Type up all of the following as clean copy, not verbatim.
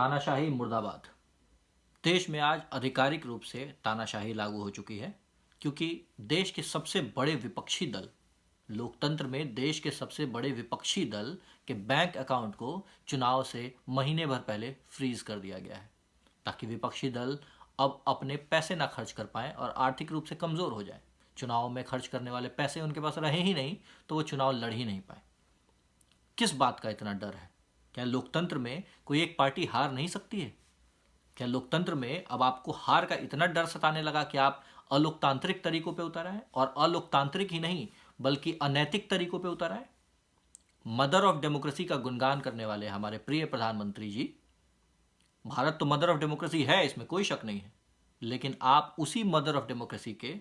तानाशाही मुर्दाबाद। देश में आज आधिकारिक रूप से तानाशाही लागू हो चुकी है, क्योंकि देश के सबसे बड़े विपक्षी दल, लोकतंत्र में देश के सबसे बड़े विपक्षी दल के बैंक अकाउंट को चुनाव से महीने भर पहले फ्रीज कर दिया गया है, ताकि विपक्षी दल अब अपने पैसे ना खर्च कर पाएं और आर्थिक रूप से कमज़ोर हो जाएं। चुनाव में खर्च करने वाले पैसे उनके पास रहे ही नहीं तो वो चुनाव लड़ ही नहीं पाए। किस बात का इतना डर है? क्या लोकतंत्र में कोई एक पार्टी हार नहीं सकती है? क्या लोकतंत्र में अब आपको हार का इतना डर सताने लगा कि आप अलोकतांत्रिक तरीकों पे उतर आए, और अलोकतांत्रिक ही नहीं बल्कि अनैतिक तरीकों पे उतर आए? मदर ऑफ डेमोक्रेसी का गुणगान करने वाले हमारे प्रिय प्रधानमंत्री जी, भारत तो मदर ऑफ डेमोक्रेसी है, इसमें कोई शक नहीं है, लेकिन आप उसी मदर ऑफ डेमोक्रेसी के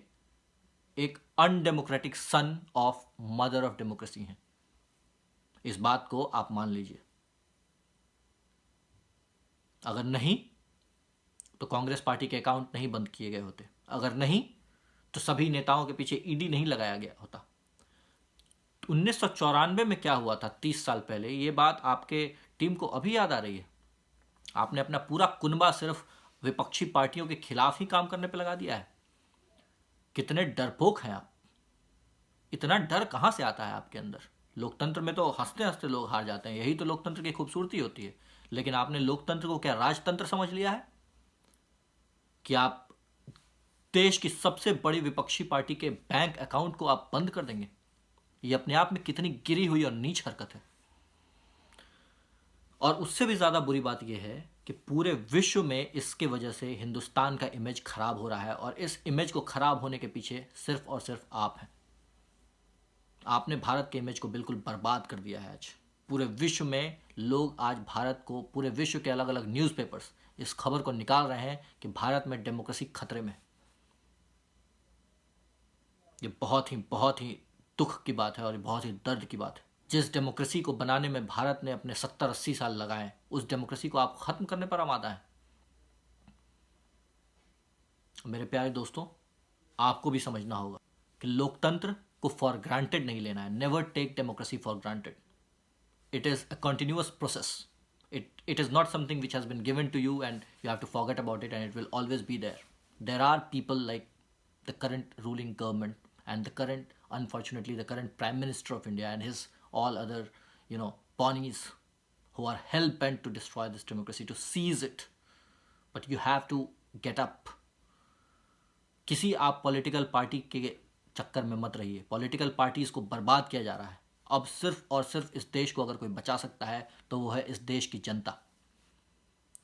एक undemocratic son of mother of democracy हैं। इस बात को आप मान लीजिए। अगर नहीं तो कांग्रेस पार्टी के अकाउंट नहीं बंद किए गए होते, अगर नहीं तो सभी नेताओं के पीछे ईडी नहीं लगाया गया होता। 1994 में क्या हुआ था 30 साल पहले, ये बात आपके टीम को अभी याद आ रही है? आपने अपना पूरा कुनबा सिर्फ विपक्षी पार्टियों के खिलाफ ही काम करने पर लगा दिया है। कितने डरपोक हैं आप! इतना डर कहां से आता है आपके अंदर? लोकतंत्र में तो हंसते हंसते लोग हार जाते हैं, यही तो लोकतंत्र की खूबसूरती होती है। लेकिन आपने लोकतंत्र को क्या राजतंत्र समझ लिया है कि आप देश की सबसे बड़ी विपक्षी पार्टी के बैंक अकाउंट को आप बंद कर देंगे? ये अपने आप में कितनी गिरी हुई और नीच हरकत है। और उससे भी ज़्यादा बुरी बात यह है कि पूरे विश्व में इसके वजह से हिंदुस्तान का इमेज खराब हो रहा है, और इस इमेज को खराब होने के पीछे सिर्फ और सिर्फ आप हैं। आपने भारत के इमेज को बिल्कुल बर्बाद कर दिया है। आज पूरे विश्व में लोग आज भारत को, पूरे विश्व के अलग अलग न्यूज़पेपर्स इस खबर को निकाल रहे हैं कि भारत में डेमोक्रेसी खतरे में है। ये बहुत ही दुख की बात है और बहुत ही दर्द की बात है। जिस डेमोक्रेसी को बनाने में भारत ने अपने 70-80 साल लगाए, उस डेमोक्रेसी को आप खत्म करने पर आमादा है। मेरे प्यारे दोस्तों, आपको भी समझना होगा कि लोकतंत्र को फॉर ग्रांटेड नहीं लेना है। Never take democracy for granted. It is a continuous process. It is not something which has been given to you and you have to forget about it and it will always be there. There are people like the current ruling government and unfortunately the current Prime Minister of India and his all other, pawnies who are hell bent to destroy this democracy, to seize it. But you have to get up. किसी आप political party के चक्कर में मत रहिए। Political parties को बर्बाद किया जा रहा है। अब सिर्फ और सिर्फ इस देश को अगर कोई बचा सकता है तो वो है इस देश की जनता।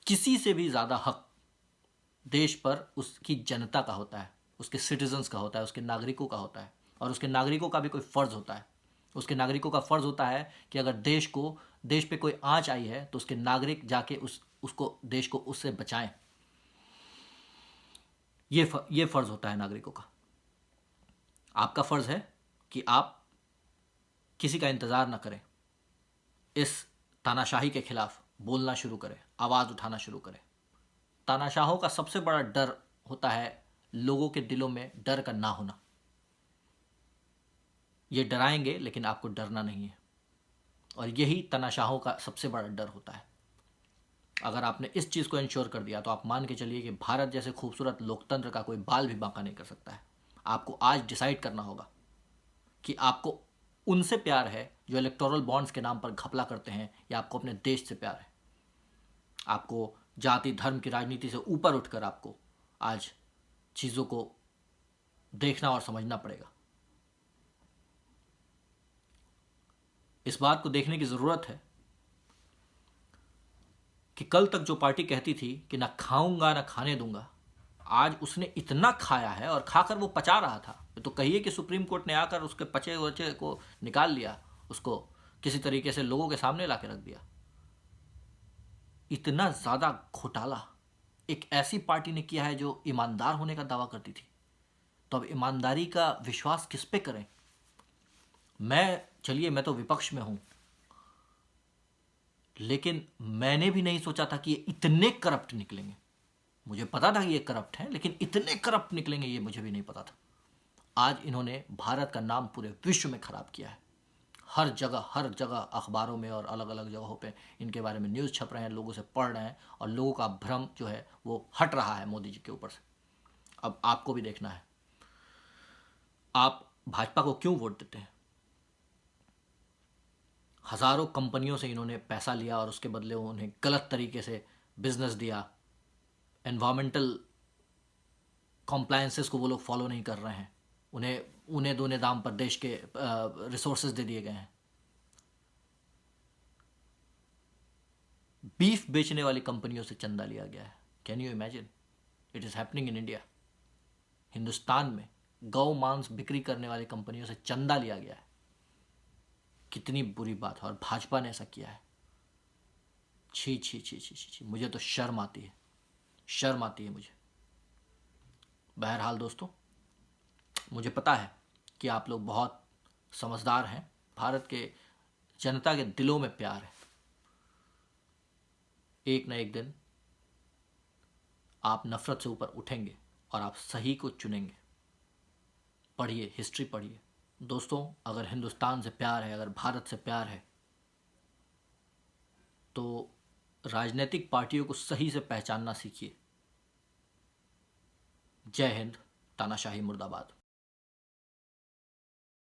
किसी से भी ज़्यादा हक देश पर उसकी जनता का होता है, उसके सिटीजन्स का होता है, उसके नागरिकों का होता है। और उसके नागरिकों का भी कोई फ़र्ज़ होता है। उसके नागरिकों का फ़र्ज़ होता है कि अगर देश पे कोई आँच आई है तो उसके नागरिक जाके उसको देश को उससे बचाएं। ये फ़र्ज़ होता है नागरिकों का। आपका फ़र्ज़ है कि आप किसी का इंतज़ार ना करें, इस तानाशाही के खिलाफ बोलना शुरू करें, आवाज़ उठाना शुरू करें। तानाशाहों का सबसे बड़ा डर होता है लोगों के दिलों में डर का ना होना। ये डराएंगे लेकिन आपको डरना नहीं है, और यही तानाशाहों का सबसे बड़ा डर होता है। अगर आपने इस चीज़ को इंश्योर कर दिया तो आप मान के चलिए कि भारत जैसे खूबसूरत लोकतंत्र का कोई बाल भी बांका नहीं कर सकता है। आपको आज डिसाइड करना होगा कि आपको उनसे प्यार है जो इलेक्टोरल बॉन्ड्स के नाम पर घपला करते हैं, या आपको अपने देश से प्यार है। आपको जाति धर्म की राजनीति से ऊपर उठकर आपको आज चीज़ों को देखना और समझना पड़ेगा। इस बात को देखने की ज़रूरत है कि कल तक जो पार्टी कहती थी कि ना खाऊंगा ना खाने दूंगा, आज उसने इतना खाया है और खाकर वो पचा रहा था। तो कहिए कि सुप्रीम कोर्ट ने आकर उसके पचे वचे को निकाल लिया, उसको किसी तरीके से लोगों के सामने ला के रख दिया। इतना ज़्यादा घोटाला एक ऐसी पार्टी ने किया है जो ईमानदार होने का दावा करती थी। तो अब ईमानदारी का विश्वास किस पे करें? मैं तो विपक्ष में हूँ, लेकिन मैंने भी नहीं सोचा था कि ये इतने करप्ट निकलेंगे। मुझे पता था कि ये करप्ट हैं, लेकिन इतने करप्ट निकलेंगे ये मुझे भी नहीं पता था। आज इन्होंने भारत का नाम पूरे विश्व में खराब किया है। हर जगह अखबारों में और अलग अलग जगहों पे इनके बारे में न्यूज़ छप रहे हैं, लोगों से पढ़ रहे हैं, और लोगों का भ्रम जो है वो हट रहा है मोदी जी के ऊपर से। अब आपको भी देखना है, आप भाजपा को क्यों वोट देते हैं। हज़ारों कंपनियों से इन्होंने पैसा लिया और उसके बदले उन्हें गलत तरीके से बिजनेस दिया। एनवायरमेंटल कॉम्प्लायंसेस को वो लोग फॉलो नहीं कर रहे हैं, उन्हें उन्हें दूने दाम पर देश के रिसोर्सेज दे दिए गए हैं। बीफ बेचने वाली कंपनियों से चंदा लिया गया है। Can you imagine, it is happening in India. Hindustan में गौ मांस बिक्री करने वाली कंपनियों से चंदा लिया गया है। कितनी बुरी बात है, और भाजपा ने ऐसा किया है। छी छी छी छी छी छी, मुझे तो शर्म आती है, शर्म आती है मुझे। बहरहाल दोस्तों, मुझे पता है कि आप लोग बहुत समझदार हैं, भारत के जनता के दिलों में प्यार है। एक न एक दिन आप नफरत से ऊपर उठेंगे और आप सही को चुनेंगे। पढ़िए, हिस्ट्री पढ़िए दोस्तों। अगर हिंदुस्तान से प्यार है, अगर भारत से प्यार है, तो राजनीतिक पार्टियों को सही से पहचानना सीखिए। जय हिंद, तानाशाही मुर्दाबाद।